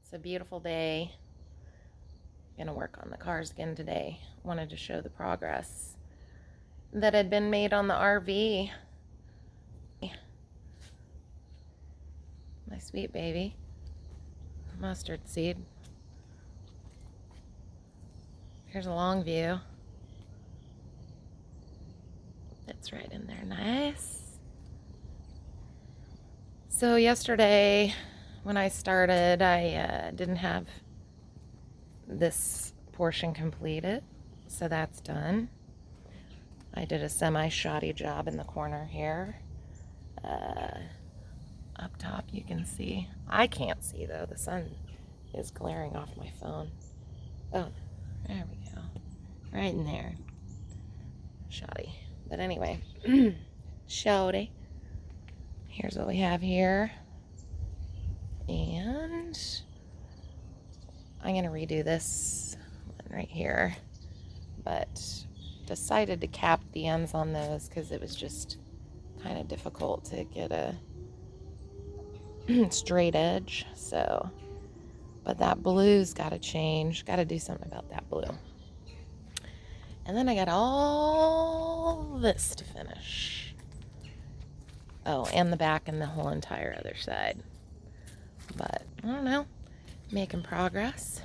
It's a beautiful day. Gonna work on the cars again today. Wanted to show the progress that had been made on the RV. My sweet baby. Mustard seed. Here's a long view. It's right in there. Nice. So yesterday when I started, I didn't have this portion completed, so that's done. I did a semi-shoddy job in the corner here. Up top you can see. I can't see though. The sun is glaring off my phone. Oh, there we go. Right in there. Shoddy. But anyway, shoddy. Here's what we have here. And I'm going to redo this one right here. But decided to cap the ends on those because it was just kind of difficult to get a straight edge. So, but that blue's got to change. Got to do something about that blue. And then I got all this to finish. Oh, and the back and the whole entire other side. But I don't know, making progress.